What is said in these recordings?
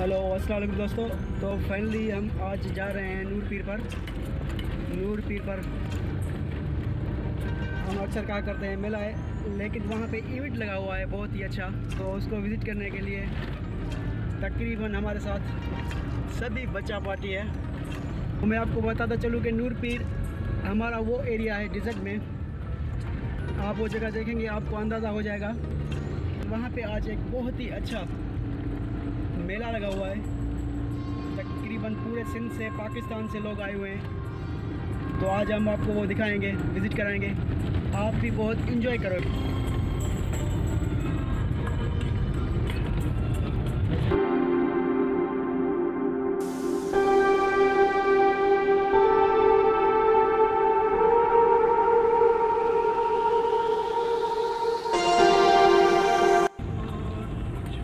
Hello अस्सलाम वालेकुम दोस्तों। तो फाइनली हम आज जा रहे हैं नूर पीर पर। हम अक्सर कहा करते हैं मेला है, लेकिन वहाँ पे इवेंट लगा हुआ है बहुत ही अच्छा, तो उसको विज़िट करने के लिए तकरीबन हमारे साथ सभी बच्चा पार्टी है। तो मैं आपको बताता चलूँ कि नूर पीर हमारा वो एरिया है डिज़र्ट में। आप वो जगह देखेंगे आपको अंदाज़ा हो जाएगा। वहाँ पे आज एक बहुत ही अच्छा मेला लगा हुआ है। तकरीबन पूरे सिंध से, पाकिस्तान से लोग आए हुए हैं। तो आज हम आपको वो दिखाएंगे, विज़िट कराएंगे, आप भी बहुत इंजॉय करोगे।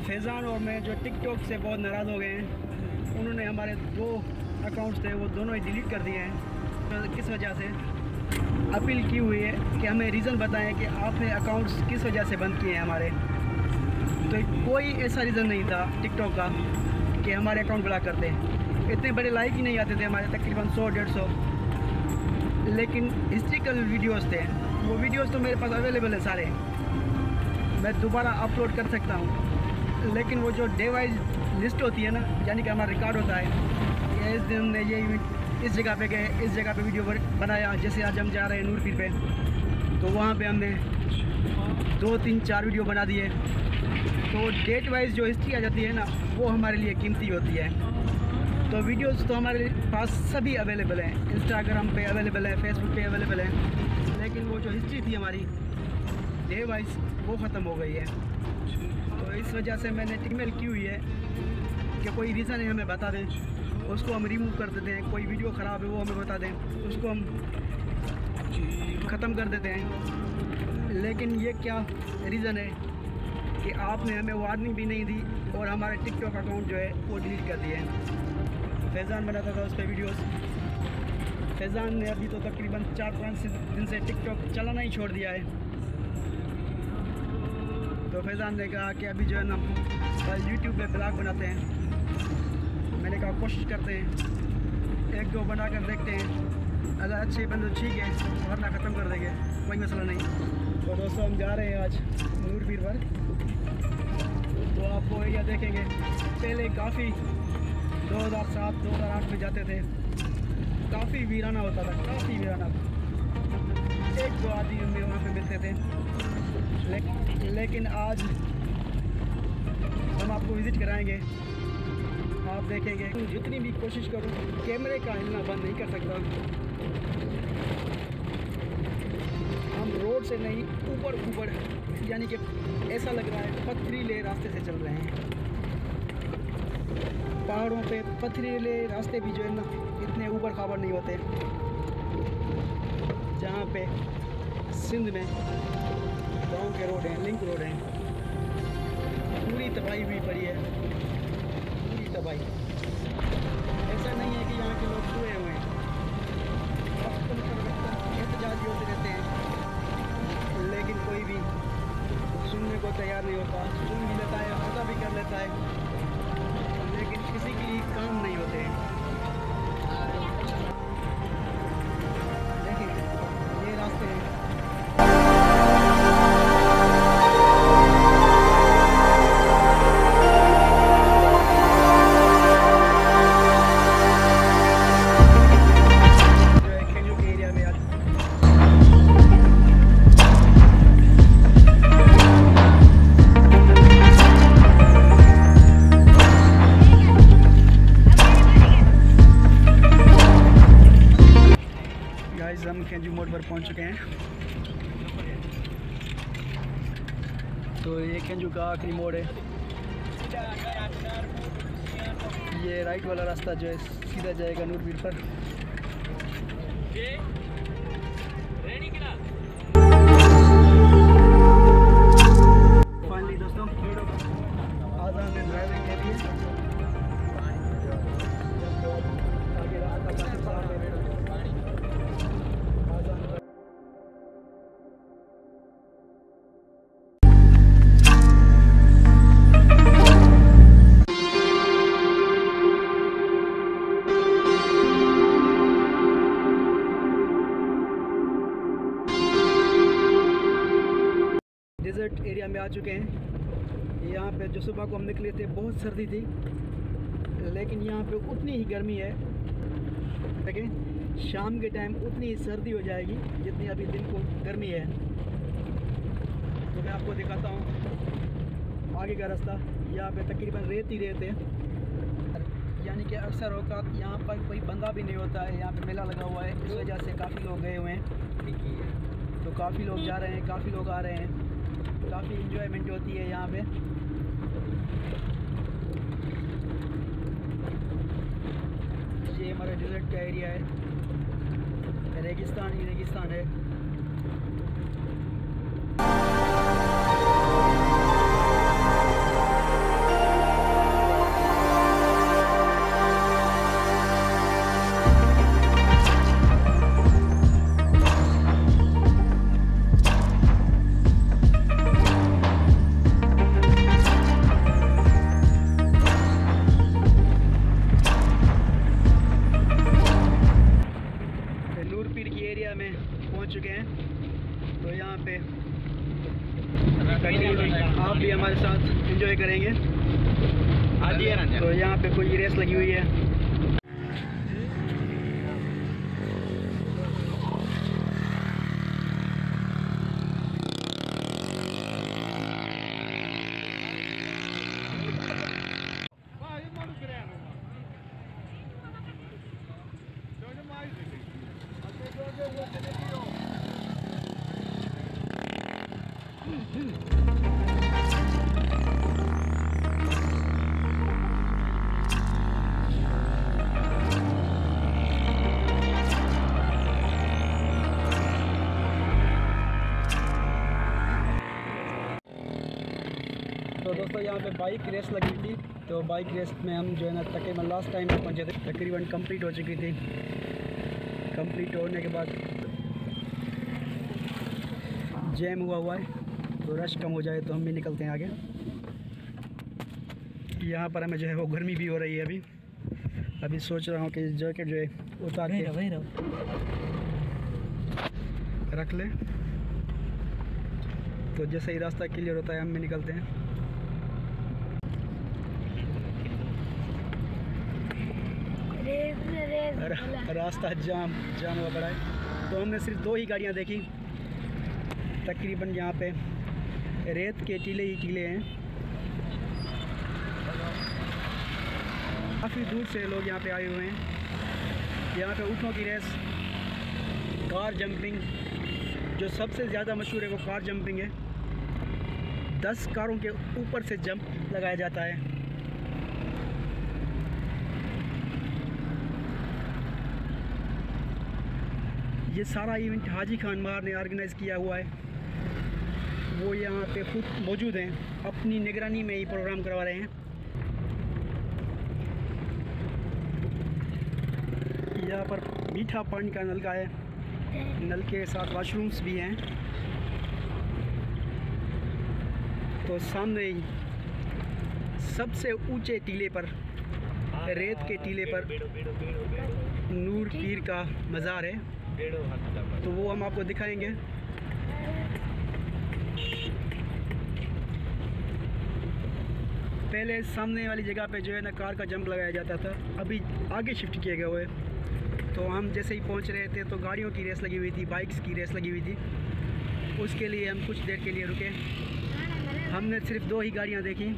फैज़ान और मैं जो टिकटॉक से बहुत नाराज़ हो गए हैं, उन्होंने हमारे 2 अकाउंट्स थे वो दोनों ही डिलीट कर दिए हैं। किस वजह से अपील की हुई है कि हमें रीज़न बताएं कि आपने अकाउंट्स किस वजह से बंद किए हैं हमारे। तो कोई ऐसा रीज़न नहीं था टिकटॉक का कि हमारे अकाउंट ब्लॉक करते। इतने बड़े लाइक ही नहीं आते थे हमारे, तकरीबन 100-150। लेकिन हिस्ट्रिकल वीडियोज़ थे, वो वीडियोज़ तो मेरे पास अवेलेबल है सारे, मैं दोबारा अपलोड कर सकता हूँ। लेकिन वो जो डे वाइज लिस्ट होती है ना, यानी कि हमारा रिकॉर्ड होता है कि इस दिन हमने ये इस जगह पे गए, इस जगह पे वीडियो बनाया। जैसे आज हम जा रहे हैं नूर पीर पे, तो वहाँ पे हमने 2, 3, 4 वीडियो बना दिए। तो डेट वाइज जो हिस्ट्री आ जाती है ना, वो हमारे लिए कीमती होती है। तो वीडियोस तो हमारे पास सभी अवेलेबल हैं, इंस्टाग्राम पे अवेलेबल है, फेसबुक पे अवेलेबल है। लेकिन वो जो हिस्ट्री थी हमारी डे वाइज, वो ख़त्म हो गई है। तो इस वजह से मैंने ईमेल की हुई है कि कोई रीज़न है हमें बता दें, उसको हम रिमूव कर देते हैं। कोई वीडियो ख़राब है वो हमें बता दें, उसको हम ख़त्म कर देते हैं। लेकिन ये क्या रीज़न है कि आपने हमें वार्निंग भी नहीं दी और हमारे टिकटॉक अकाउंट जो है वो डिलीट कर दिए। फैज़ान बनाता था उस पर वीडियोस। फैज़ान ने अभी तो तकरीबन 4-5 दिन से टिकटॉक चलाना ही छोड़ दिया है। तो फैज़ान ने कहा कि अभी जो है ना यूट्यूब पे ब्लॉग बनाते हैं। मैंने कहा कोशिश करते हैं, 1-2 बना कर देखते हैं, अगर अच्छे बंदे ठीक है वरना ख़त्म कर देंगे, कोई मसला नहीं। तो दोस्तों हम जा रहे हैं आज नूर पीर पर। तो आप वो एरिया देखेंगे, पहले काफ़ी 2007-2008 में जाते थे, काफ़ी वीराना होता था, काफ़ी वीराना। 1-2 आदमी हमें वहाँ पे मिलते थे। लेकिन आज हम आपको विज़िट कराएंगे, आप देखेंगे। जितनी भी कोशिश करूँ कैमरे का हिलना बंद नहीं कर सकता। हम रोड से नहीं, ऊपर यानी कि ऐसा लग रहा है पथरीले रास्ते से चल रहे हैं। पहाड़ों पे पथरीले रास्ते भी जो है ना इतने ऊपर खाबर नहीं होते, जहाँ पे सिंध में गाँव के रोड हैं, लिंक रोड हैं। पूरी तबाही हुई पड़ी है, पूरी तबाही। ऐसा नहीं है कि यहाँ के लोग सोए हुए हैं, एहतजाज होते रहते हैं, लेकिन कोई भी सुनने को तैयार नहीं होता। सुन भी लेता है, मज़ा भी कर लेता है, लेकिन किसी के लिए काम नहीं होते हैं। देखिए ये रास्ते हैं। हम खेजू मोड़ पर पहुंच चुके हैं। तो ये खेजू का आखिरी मोड़ है। ये राइट वाला रास्ता जो है सीधा जाएगा नूर पीर पर। फाइनली दोस्तों आज़ान ने ड्राइविंग के लिए आगे रास्ता डिज़र्ट एरिया में आ चुके हैं। यहाँ पे जो सुबह को हम निकले थे बहुत सर्दी थी, लेकिन यहाँ पे उतनी ही गर्मी है। लेकिन शाम के टाइम उतनी ही सर्दी हो जाएगी जितनी अभी दिन को गर्मी है। तो मैं आपको दिखाता हूँ आगे का रास्ता। यहाँ पे तकरीबन रेत ही रेत है, यानी कि अक्सर औकात यहाँ पर कोई बंदा भी नहीं होता है। यहाँ पे मेला लगा हुआ है, इस वजह से काफ़ी लोग गए हुए हैं। तो काफ़ी लोग जा रहे हैं, काफ़ी लोग आ रहे हैं, काफ़ी इंजॉयमेंट होती है यहाँ पे। ये हमारा डिज़र्ट का एरिया है, रेगिस्तान ही रेगिस्तान है। चुके हैं, तो यहाँ पे आप भी हमारे साथ एंजॉय करेंगे। तो यहाँ पे कोई रेस लगी हुई है। तो दोस्तों यहाँ पे बाइक रेस लगी थी, तो बाइक रेस में हम जो है ना तकरीबन लास्ट टाइम में पहुँचे थे। तकरीबन कंप्लीट हो चुकी थी। कंप्लीट होने के बाद जैम हुआ है, तो रश कम हो जाए तो हम भी निकलते हैं आगे। यहाँ पर हमें जो है वो गर्मी भी हो रही है। अभी सोच रहा हूँ कि जैकेट जो है उतार के रख ले, तो जैसे ही रास्ता क्लियर होता है हम भी निकलते हैं। रास्ता जाम हुआ पड़ा है। तो हमने सिर्फ 2 ही गाड़ियाँ देखी। तकरीबन यहाँ पे रेत के टीले ही टीले हैं। काफ़ी दूर से लोग यहाँ पे आए हुए हैं। यहाँ पे ऊँटों की रेस, कार जंपिंग, जो सबसे ज़्यादा मशहूर है वो कार जंपिंग है। 10 कारों के ऊपर से जंप लगाया जाता है। ये सारा इवेंट हाजी खान मार ने ऑर्गेनाइज़ किया हुआ है। वो यहाँ पे खुद मौजूद हैं, अपनी निगरानी में ही प्रोग्राम करवा रहे हैं। यहाँ पर मीठा पानी का नलका है, नल के साथ वाशरूम्स भी हैं। तो सामने ही सबसे ऊंचे टीले पर, रेत के टीले पर नूर पीर का मज़ार है, तो वो हम आपको दिखाएंगे। पहले सामने वाली जगह पे जो है ना कार का जंप लगाया जाता था, अभी आगे शिफ्ट किए गए हुए। तो हम जैसे ही पहुंच रहे थे तो गाड़ियों की रेस लगी हुई थी, बाइक्स की रेस लगी हुई थी। उसके लिए हम कुछ देर के लिए रुके। हमने सिर्फ 2 ही गाड़ियां देखी।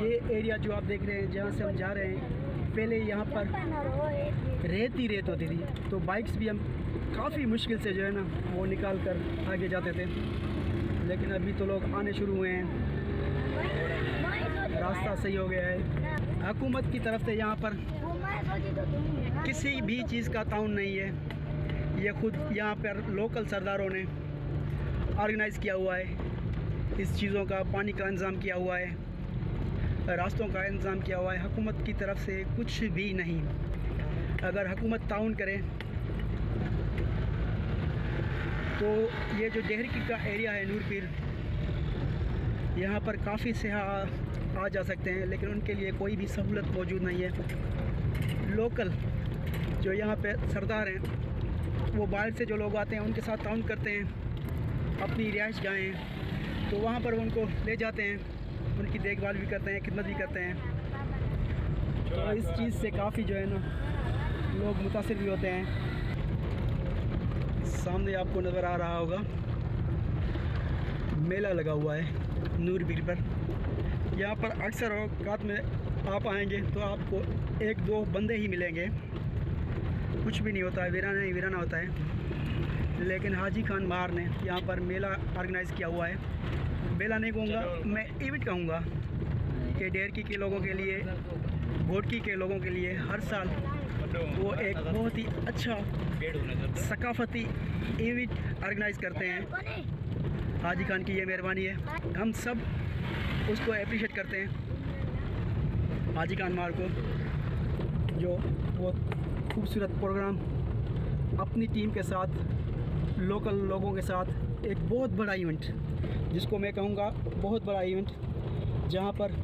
ये एरिया जो आप देख रहे हैं जहाँ से हम जा रहे हैं, पहले यहाँ पर रेत ही रेत होती थी, तो बाइक्स भी हम काफ़ी मुश्किल से जो है ना वो निकाल कर आगे जाते थे। लेकिन अभी तो लोग आने शुरू हुए हैं, रास्ता सही हो गया है। हुकूमत की तरफ से यहाँ पर किसी भी चीज़ का ताउन नहीं है। ये खुद यहाँ पर लोकल सरदारों ने ऑर्गेनाइज़ किया हुआ है। इस चीज़ों का पानी का इंतज़ाम किया हुआ है, रास्तों का इंतज़ाम किया हुआ है। हुकूमत की तरफ से कुछ भी नहीं। अगर हुकूमत ताउन करे तो ये जो डेहरी का एरिया है नूर पीर, यहाँ पर काफ़ी सयाह आ जा सकते हैं, लेकिन उनके लिए कोई भी सहूलत मौजूद नहीं है। लोकल जो यहाँ पे सरदार हैं वो बाहर से जो लोग आते हैं उनके साथ ताउन करते हैं, अपनी रिहाइश गाहें, तो वहाँ पर उनको ले जाते हैं, उनकी देखभाल भी करते हैं, खिदमत भी करते हैं। तो इस चीज़ से काफ़ी जो है ना लोग मुतासिर भी होते हैं। सामने आपको नज़र आ रहा होगा मेला लगा हुआ है नूर पीर पर। यहाँ पर अक्सर औकात में आप आएंगे तो आपको एक दो बंदे ही मिलेंगे, कुछ भी नहीं होता है, वीराना ही वीराना होता है। लेकिन हाजी खान मार ने यहाँ पर मेला ऑर्गेनाइज़ किया हुआ है। मेला नहीं कहूँगा, मैं इवेंट कहूँगा कि डेरकी के लोगों के लिए, घोटकी के लोगों के लिए हर साल वो एक बहुत ही अच्छा सकाफती इवेंट ऑर्गेनाइज़ करते हैं। हाजी खान की ये मेहरबानी है, हम सब उसको अप्रिशिएट करते हैं हाजी खान मार को, जो बहुत खूबसूरत प्रोग्राम अपनी टीम के साथ, लोकल लोगों के साथ, एक बहुत बड़ा इवेंट, जिसको मैं कहूँगा बहुत बड़ा इवेंट, जहाँ पर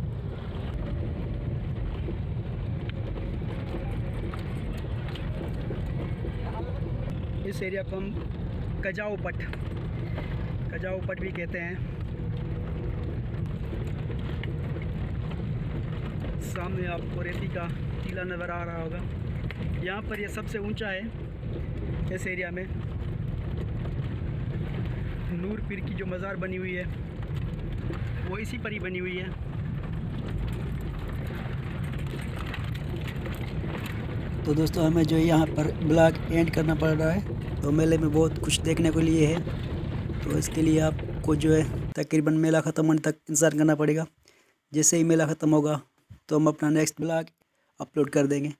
इस एरिया को हम कजाओ पट भी कहते हैं। सामने आपको रेती का टीला नज़र आ रहा होगा। यहाँ पर ये सबसे ऊंचा है इस एरिया में। नूर पीर की जो मज़ार बनी हुई है वो इसी पर ही बनी हुई है। तो दोस्तों हमें जो यहाँ पर ब्लॉग एंड करना पड़ रहा है, तो मेले में बहुत कुछ देखने को लिए है, तो इसके लिए आपको जो है तकरीबन मेला ख़त्म होने तक इंतज़ार करना पड़ेगा। जैसे ही मेला ख़त्म होगा तो हम अपना नेक्स्ट ब्लॉग अपलोड कर देंगे।